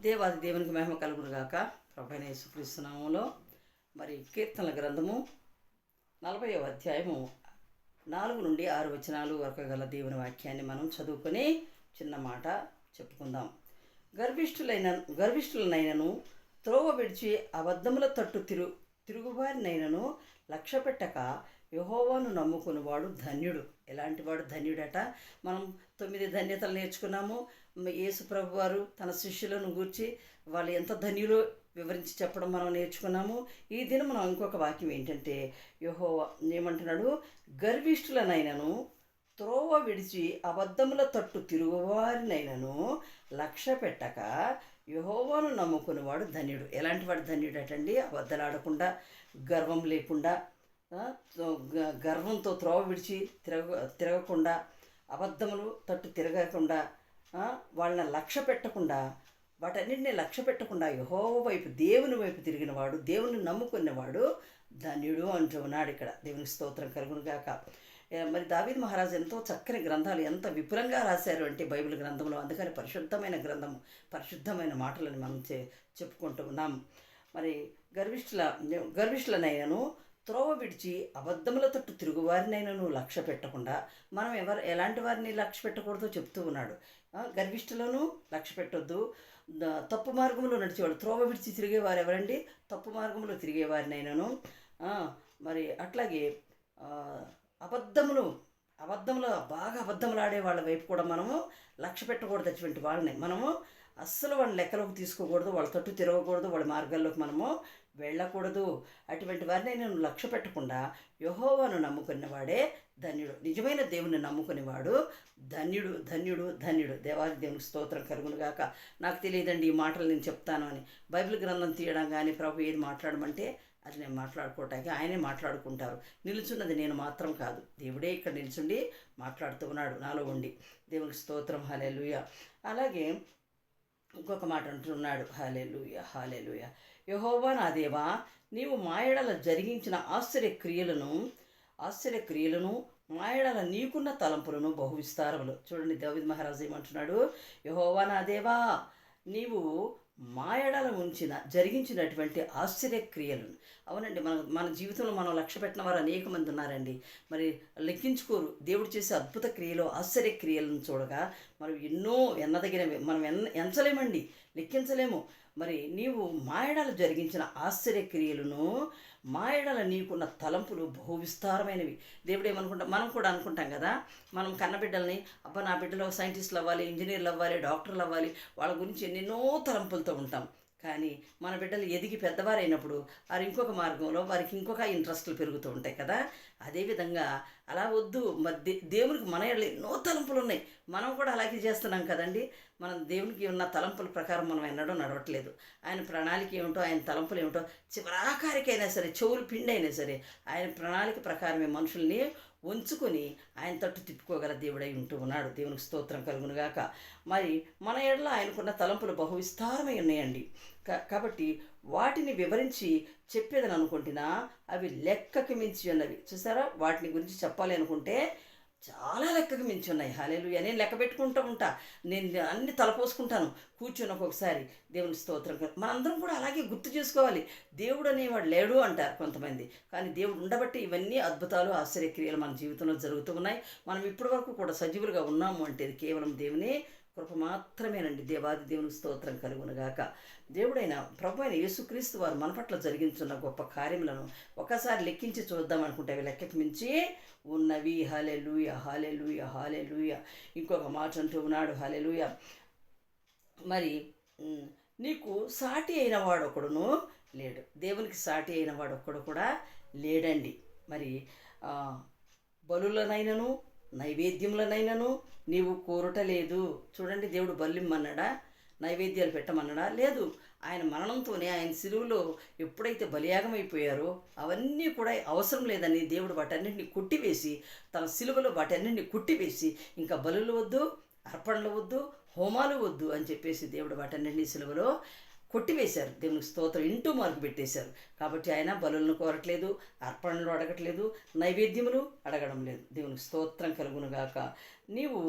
దేవాది దేవునికి మహిమ కలుగునుగాక. ప్రభువైన యేసుక్రీస్తు నామములో మరి కీర్తనల గ్రంథము 40వ అధ్యాయము 4 నుండి 6 వచనాలు వరకు గల దేవుని వాక్యాన్ని మనం చదువుకొని చిన్న మాట చెప్పుకుందాం. గర్విష్ఠులనైనను త్రోవ విడిచి అబద్ధముల తట్టు తిరుగువారినైనను లక్ష్య పెట్టక యెహోవాను నమ్ముకునివాడు ధన్యుడు. ఎలాంటి వాడు ధన్యుడట? మనం 9 ధన్యతలు నేర్చుకున్నాము. యేసు ప్రభు వారు తన శిష్యులను గూర్చి వాళ్ళు ఎంత ధన్యులో వివరించి చెప్పడం మనం నేర్చుకున్నాము. ఈ దినం మనం ఇంకొక వాక్యం ఏంటంటే, యెహోవా ఏమంటున్నాడు? గర్విష్ఠులనైనను త్రోవ విడిచి అబద్ధముల తట్టు తిరుగువారినైనను లక్ష్య పెట్టక యెహోవాను నమ్ముకునేవాడు ధన్యుడు. ఎలాంటి వాడు ధన్యుడటండి? అబద్ధలాడకుండా, గర్వం లేకుండా, గర్వంతో త్రోవ విడిచి తిరగకుండా, అబద్ధములు తట్టు తిరగకుండా, వాళ్ళని లక్ష్య పెట్టకుండా, వాటన్నింటినీ లక్ష్య పెట్టకుండా యెహోవా వైపు, దేవుని వైపు తిరిగినవాడు, దేవుని నమ్ముకున్నవాడు ధన్యుడు అంటూ ఉన్నాడు ఇక్కడ. దేవునికి స్తోత్రం కలుగునుగాక. మరి దావీదు మహారాజు ఎంతో చక్కని గ్రంథాలు ఎంత విపులంగా రాశారు అంటే బైబిల్ గ్రంథంలో. అందుకని పరిశుద్ధమైన గ్రంథము, పరిశుద్ధమైన మాటలని మనం చెప్పుకుంటూ ఉన్నాం. మరి గర్విష్ఠులనైనను త్రోవ విడిచి అబద్ధముల తట్టు తిరుగువారినైనను లక్ష్య పెట్టకుండా, మనం ఎలాంటి వారిని లక్ష్య పెట్టకూడదో చెప్తూ ఉన్నాడు. గర్విష్ఠులను లక్ష్య పెట్టొద్దు. తప్పు మార్గంలో నడిచేవాడు. త్రోవ విడిచి తిరిగేవారు ఎవరండి? తప్పు మార్గంలో తిరిగేవారినైనాను. మరి అట్లాగే బాగా అబద్ధములు ఆడే వాళ్ళ వైపు కూడా మనము లక్ష్య పెట్టకూడదు. అటువంటి వాళ్ళని మనము అస్సలు వాళ్ళ లెక్కలోకి తీసుకోకూడదు, వాళ్ళ తట్టు తిరగకూడదు, వాళ్ళ మార్గాల్లోకి మనము వెళ్ళకూడదు. అటువంటి వారిని నేను లక్ష్య పెట్టకుండా యెహోవాను నమ్ముకునేవాడే ధన్యుడు. నిజమైన దేవుని నమ్ముకునేవాడు ధన్యుడు, ధన్యుడు, ధన్యుడు. దేవాది దేవునికి స్తోత్రం కలుగునుగాక. నాకు తెలియదండి ఈ మాటలు నేను చెప్తాను అని. బైబిల్ గ్రంథం తీయడం కానీ ప్రభు ఏది మాట్లాడమంటే అది నేను మాట్లాడుకోవటానికి ఆయనే మాట్లాడుకుంటారు. నిలుచున్నది నేను మాత్రం కాదు, దేవుడే ఇక్కడ నిల్చుండి మాట్లాడుతూ ఉన్నాడు నాలో ఉండి. దేవునికి స్తోత్రం, హల్లెలూయా. అలాగే ఇంకొక మాట అంటున్నాడు, హల్లెలూయా, హల్లెలూయా. యెహోవా నా దేవా, నీవు మా ఎడల జరిగించిన ఆశ్చర్యక్రియలను మా ఎడల నీకున్న తలంపులను బహువిస్తారములు. చూడండి దావీదు మహారాజు ఏమంటున్నాడు? యెహోవా నా దేవా, నీవు మా ఎడల జరిగించినటువంటి ఆశ్చర్యక్రియలను. అవునండి, మన జీవితంలో మనం లక్ష్య పెట్టిన వారు అనేక మంది ఉన్నారండి. మరి లెక్కించుకోరు దేవుడు చేసే అద్భుత క్రియలు, ఆశ్చర్యక్రియలను చూడగా మనం ఎన్నో ఎన్నదగినవి, మనం ఎంచలేమండి, లెక్కించలేము. మరి నీవు మా ఎడల జరిగించిన ఆశ్చర్యక్రియలను, మా ఎడల నీకున్న తలంపులు బహు విస్తారమైనవి. దేవుడు ఏమనుకుంటాం? మనం కూడా అనుకుంటాం కదా, మనం కన్నబిడ్డల్ని, అబ్బా నా బిడ్డలు సైంటిస్టులు అవ్వాలి, ఇంజనీర్లు అవ్వాలి, డాక్టర్లు అవ్వాలి, వాళ్ళ గురించి ఎన్నెన్నో తలంపులతో ఉంటాం. కానీ మన బిడ్డలు ఎదిగి పెద్దవారైనప్పుడు వారు ఇంకొక మార్గంలో, వారికి ఇంకొక ఇంట్రెస్ట్లు పెరుగుతూ ఉంటాయి కదా. అదేవిధంగా అలా వద్దు. మరి దేవునికి మన ఎన్నో తలంపులు ఉన్నాయి, మనం కూడా అలాగే చేస్తున్నాం కదండి. మనం దేవునికి ఉన్న తలంపుల ప్రకారం మనం ఎన్నడూ నడవట్లేదు. ఆయన ప్రణాళిక ఏమిటో, ఆయన తలంపులు ఏమిటో, చివరాఖరికైనా సరే, చెవులు పిండి అయినా సరే ఆయన ప్రణాళిక ప్రకారమే మనుషుల్ని ఉంచుకొని ఆయన తట్టు తిప్పుకోగల దేవుడై ఉంటూ ఉన్నాడు. దేవునికి స్తోత్రం కలుగునుగాక. మరి మన ఎడల ఆయనకున్న తలంపులు బహు విస్తారమై ఉన్నాయండి. కాబట్టి వాటిని వివరించి చెప్పేదని అనుకుంటున్నా అవి లెక్కకి మించి ఉన్నవి. చూసారా, వాటిని గురించి చెప్పాలి అనుకుంటే చాలా లెక్కకు మించి ఉన్నాయి. హల్లెలూయా. నేను లెక్క పెట్టుకుంటూ ఉంటా, నేను అన్ని తలపోసుకుంటాను కూర్చొని ఒక్కొక్కసారి. దేవుని స్తోత్రం. మనందరం కూడా అలాగే గుర్తు చేసుకోవాలి. దేవుడు అనేవాడు లేడు అంటారు కొంతమంది, కానీ దేవుడు ఉండబట్టి ఇవన్నీ అద్భుతాలు, ఆశ్చర్యక్రియలు మన జీవితంలో జరుగుతూ ఉన్నాయి. మనం ఇప్పటి వరకు కూడా సజీవులుగా ఉన్నాము అంటే ఇది కేవలం దేవుని కృప మాత్రమేనండి. దేవాది దేవునికి స్తోత్రం కలుగునుగాక. దేవుడైన ప్రభు అయిన యేసుక్రీస్తు వారు మన పట్ల జరిగించున్న గొప్ప కార్యములను ఒకసారి లెక్కించి చూద్దాం అనుకుంటే అవి లెక్కకి మించి ఉన్నవి. హల్లెలూయా, హల్లెలూయా, హల్లెలూయా. ఇంకొక మాట అంటూ ఉన్నాడు, హల్లెలూయా. మరి నీకు సాటి అయిన వాడు ఒకడును లేడు. దేవునికి సాటి అయిన వాడు ఒక్కడు కూడా లేడండి. మరి బలులనైనను నైవేద్యములనైనను నీవు కోరుటలేదు. చూడండి, దేవుడు బలిమ్మన్నాడా, నైవేద్యాలు పెట్టమన్నాడా? లేదు. ఆయన మరణంతోనే, ఆయన సిలువలో ఎప్పుడైతే బలియాగం అయిపోయారో అవన్నీ కూడా అవసరం లేదని దేవుడు వాటన్నింటినీ కొట్టివేసి, తన సిలువలో వాటన్నింటినీ కొట్టివేసి, ఇంకా బలులు వద్దు, అర్పణలు వద్దు, హోమాలు వద్దు అని చెప్పేసి దేవుడు వాటన్నింటినీ సిలువలో కొట్టివేశారు. దేవునికి స్తోత్రం, ఇంటూ మార్కు పెట్టేశారు. కాబట్టి ఆయన బలులను కోరట్లేదు, అర్పణలు అడగట్లేదు, నైవేద్యములు అడగడం లేదు. దేవునికి స్తోత్రం కలుగునుగాక. నీవు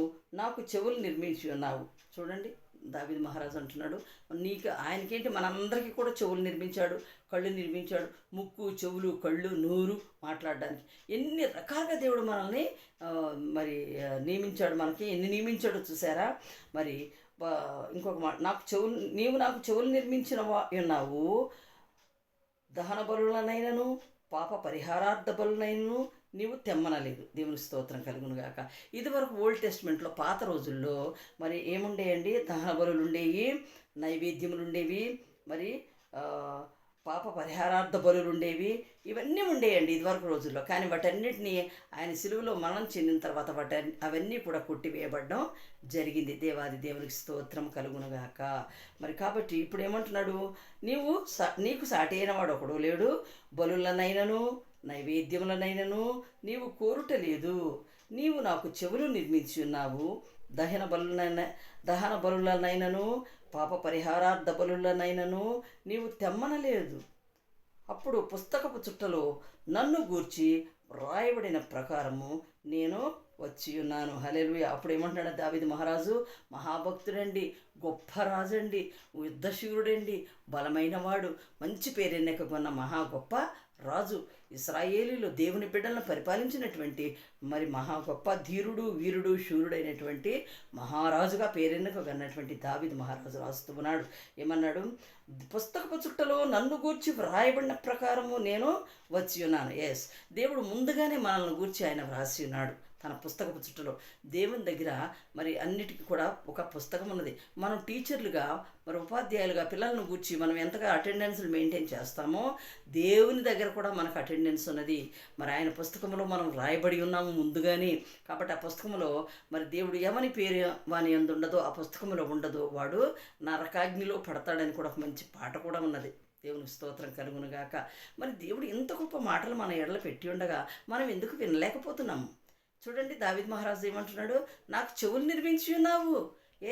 నాకు చెవులు నిర్మించి ఉన్నావు. చూడండి, దావీదు మహారాజు అంటున్నాడు, నీకు ఆయనకేంటి మనందరికీ కూడా చెవులు నిర్మించాడు, కళ్ళు నిర్మించాడు, ముక్కు చెవులు కళ్ళు నోరు మాట్లాడడానికి ఎన్ని రకాలుగా దేవుడు మనల్ని నియమించాడు. మనకి ఎన్ని నియమించాడో చూసారా. మరి ఇంకొక మాట, నీవు నాకు చెవులు నిర్మించిన ఉన్నావు, దహన బలులనైనను పాప పరిహారార్థ బలులైనను నీవు తెమ్మనలేదు. దేవుని స్తోత్రం కలుగును గాక. ఇదివరకు ఓల్డ్ టెస్ట్మెంట్లో పాత రోజుల్లో మరి ఏముండేయండి, దహన బలులు ఉండేవి, నైవేద్యములు ఉండేవి, మరి పాప పరిహారార్థ బలులు ఉండేవి, ఇవన్నీ ఉండేయండి ఇదివరకు రోజుల్లో. కానీ వాటన్నిటినీ ఆయన సిలువలో మరణం చెందిన తర్వాత అవన్నీ కూడా కొట్టివేయబడడం జరిగింది. దేవాది దేవునికి స్తోత్రం కలుగునుగాక. మరి కాబట్టి ఇప్పుడు ఏమంటున్నాడు, నీకు సాటి అయిన వాడు ఒకడు లేడు, బలులనైనను నైవేద్యములనైనను నీవు కోరుట లేదు. నీవు నాకు చెవులు నిర్మించి ఉన్నావు, దహన బలులనైనను పాప పరిహారార్థ బలులనైనను నీవు తెమ్మనలేదు. అప్పుడు పుస్తకపు చుట్టలో నన్ను గూర్చి వ్రాయబడిన ప్రకారము నేను వచ్చి ఉన్నాను. హల్లెలూయా. అప్పుడు ఏమంటున్నాడు దావీదు మహారాజు, మహాభక్తుడండి, గొప్ప రాజండి, యుద్ధశూరుడండి, బలమైన వాడు, మంచి పేరెన్నెక్కున్న మహా గొప్ప రాజు, ఇశ్రాయేలీలో దేవుని బిడ్డలను పరిపాలించినటువంటి మరి మహా గొప్ప ధీరుడు, వీరుడు, శూరుడైనటువంటి మహారాజుగా పేరెన్నికన్నటువంటి దావీదు మహారాజు రాస్తున్నాడు. ఏమన్నాడు, పుస్తకపు చుట్టలో నన్ను గూర్చి వ్రాయబడిన ప్రకారము నేను వచ్చి ఉన్నాను. ఎస్, దేవుడు ముందుగానే మనల్ని గూర్చి ఆయన వ్రాసి ఉన్నాడు తన పుస్తకపు చుట్టలో. దేవుని దగ్గర మరి అన్నిటికీ కూడా ఒక పుస్తకం ఉన్నది. మనం టీచర్లుగా మరి ఉపాధ్యాయులుగా పిల్లలను గూర్చి మనం ఎంతగా అటెండెన్స్లు మెయింటైన్ చేస్తామో దేవుని దగ్గర కూడా మనకు అటెండెన్స్ ఉన్నది. మరి ఆయన పుస్తకంలో మనం రాయబడి ఉన్నాము ముందుగానే. కాబట్టి ఆ పుస్తకంలో మరి దేవుడు ఎవని పేరు వాని యందు ఉండదో ఆ పుస్తకంలో ఉండదో వాడు నరకాగ్నిలో పడతాడని కూడా ఒక మంచి పాట కూడా ఉన్నది. దేవునికి స్తోత్రం కలుగునుగాక. మరి దేవుడు ఎంత గొప్ప మాటలు మన ఎడల పెట్టి ఉండగా మనం ఎందుకు వినలేకపోతున్నాము? చూడండి, దావీదు మహారాజు ఏమంటున్నాడు, నాకు చెవులు నిర్మించి ఉన్నావు.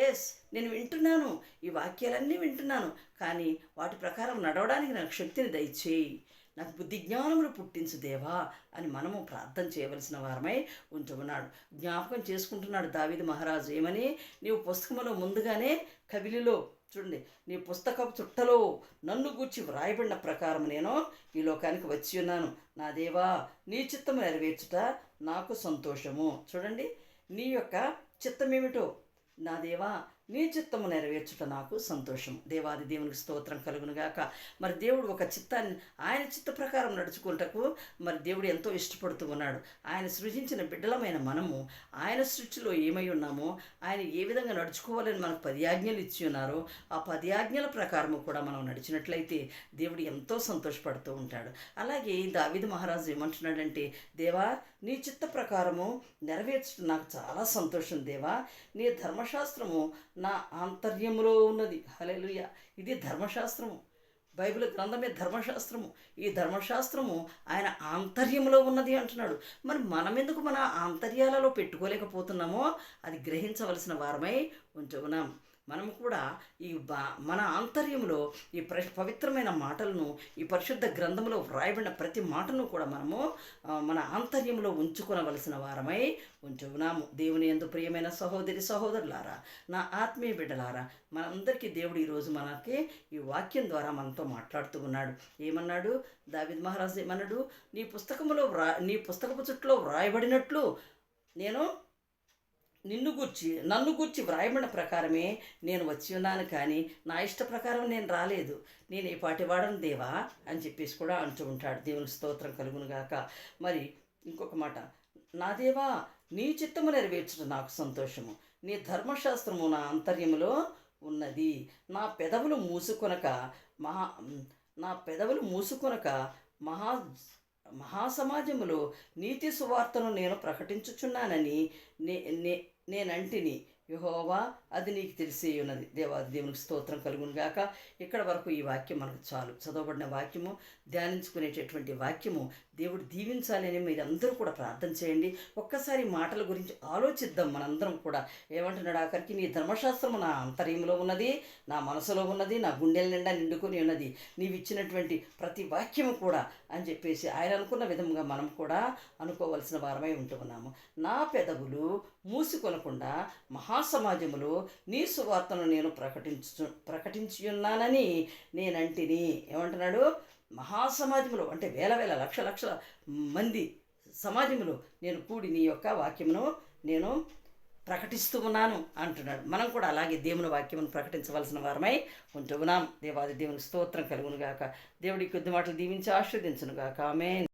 ఎస్, నేను వింటున్నాను, ఈ వాక్యాలన్నీ వింటున్నాను, కానీ వాటి ప్రకారం నడవడానికి నాకు శక్తిని దయచేయి, నాకు బుద్ధి జ్ఞానములు పుట్టించు దేవా అని మనము ప్రార్థన చేయవలసిన వారమై ఉంటున్నాడు. జ్ఞాపకం చేసుకుంటున్నాడు దావీదు మహారాజు ఏమని, నీవు పుస్తకంలో ముందుగానే కవిలిలో చూడండి, నీ పుస్తకపు చుట్టలో నన్ను గూర్చి వ్రాయబడిన ప్రకారం నేను ఈ లోకానికి వచ్చి ఉన్నాను. నా దేవా, నీ చిత్తము నెరవేర్చుట నాకు సంతోషము. చూడండి, నీ యొక్క చిత్తం ఏమిటో, నా దేవా నీ చిత్తము నెరవేర్చుట నాకు సంతోషం. దేవాది దేవునికి స్తోత్రం కలుగునుగాక. మరి దేవుడు ఒక చిత్తాన్ని ఆయన చిత్త ప్రకారం నడుచుకుంటకు మరి దేవుడు ఎంతో ఇష్టపడుతూ ఉన్నాడు. ఆయన సృజించిన బిడ్డలమైన మనము ఆయన సృష్టిలో ఏమై ఉన్నామో ఆయన ఏ విధంగా నడుచుకోవాలని మనకు 10 ఆజ్ఞలు ఇచ్చి ఉన్నారో ఆ 10 ఆజ్ఞల ప్రకారము కూడా మనం నడిచినట్లయితే దేవుడు ఎంతో సంతోషపడుతూ ఉంటాడు. అలాగే దావీదు మహారాజు ఏమంటున్నాడంటే, దేవా నీ చిత్త ప్రకారము నెరవేర్చడం నాకు చాలా సంతోషం దేవా, నీ ధర్మశాస్త్రము నా ఆంతర్యములో ఉన్నది. హల్లెలూయా. ఇది ధర్మశాస్త్రము, బైబిల్ గ్రంథమే ధర్మశాస్త్రము. ఈ ధర్మశాస్త్రము ఆయన ఆంతర్యంలో ఉన్నది అంటున్నాడు. మరి మనం ఎందుకు మన ఆంతర్యాలలో పెట్టుకోలేకపోతున్నామో అది గ్రహించవలసిన వారమై ఉంటున్నాం. మనం కూడా మన ఆంతర్యంలో ఈ పవిత్రమైన మాటలను, ఈ పరిశుద్ధ గ్రంథంలో వ్రాయబడిన ప్రతి మాటను కూడా మనము మన ఆంతర్యంలో ఉంచుకొనవలసిన వారమై ఉంటున్నాము. దేవుని యందు ప్రియమైన సహోదరి సహోదరులారా, నా ఆత్మీయ బిడ్డలారా, మనందరికీ దేవుడు ఈరోజు మనకి ఈ వాక్యం ద్వారా మనతో మాట్లాడుతూ ఉన్నాడు. ఏమన్నాడు దావీదు మహారాజు, ఏమన్నాడు, నీ పుస్తకపు చుట్టలో వ్రాయబడినట్లు నేను నన్ను గూర్చి వ్రాయబడిన ప్రకారమే నేను వచ్చి ఉన్నాను, కానీ నా ఇష్ట ప్రకారం నేను రాలేదు, నేను ఏ పాటివాడను దేవా అని చెప్పేసి కూడా అంటూ ఉంటాడు. దేవునికి స్తోత్రం కలుగునుగాక. మరి ఇంకొక మాట, నా దేవా నీ చిత్తము నెరవేర్చడం నాకు సంతోషము, నీ ధర్మశాస్త్రము నా ఆంతర్యములో ఉన్నది. నా పెదవులు మూసుకొనక మహాసమాజములో నీతి సువార్తను నేను ప్రకటించుచున్నానని నేనంటిని. యెహోవా అది నీకు తెలిసే ఉన్నది. దేవునికి స్తోత్రం కలుగునుగాక. ఇక్కడ వరకు ఈ వాక్యం మనకు చాలు. చదవబడిన వాక్యము, ధ్యానించుకునేటటువంటి వాక్యము దేవుడు దీవించాలి అని మీరందరూ కూడా ప్రార్థన చేయండి. ఒక్కసారి మాటల గురించి ఆలోచిద్దాం మనందరం కూడా. ఏమంటున్నాడు ఆఖరికి, నీ ధర్మశాస్త్రము నా అంతర్యంలో ఉన్నది, నా మనసులో ఉన్నది, నా గుండెల నిండా నిండుకొని ఉన్నది, నీవు ఇచ్చినటువంటి ప్రతి వాక్యము కూడా అని చెప్పేసి ఆయన అనుకున్న విధంగా మనం కూడా అనుకోవలసిన వారమై ఉంటున్నాము. నా పెదవులు మూసుకొనకుండా మహాసమాజములో నీ సువార్తను నేను ప్రకటించి ఉన్నానని నేనంటిని. ఏమంటున్నాడు? మహాసమాజంలో అంటే వేల వేల లక్షల మంది సమాజంలో నేను కూడి నీ యొక్క వాక్యమును నేను ప్రకటిస్తూ ఉన్నాను అంటున్నాడు. మనం కూడా అలాగే దేవుని వాక్యమును ప్రకటించవలసిన వారమై ఉంటున్నాం. దేవాది దేవుని స్తోత్రం కలుగునుగాక. దేవుడి కొద్ది మాటలు దీవించి ఆశీర్వదించునుగాక. ఆమేన్.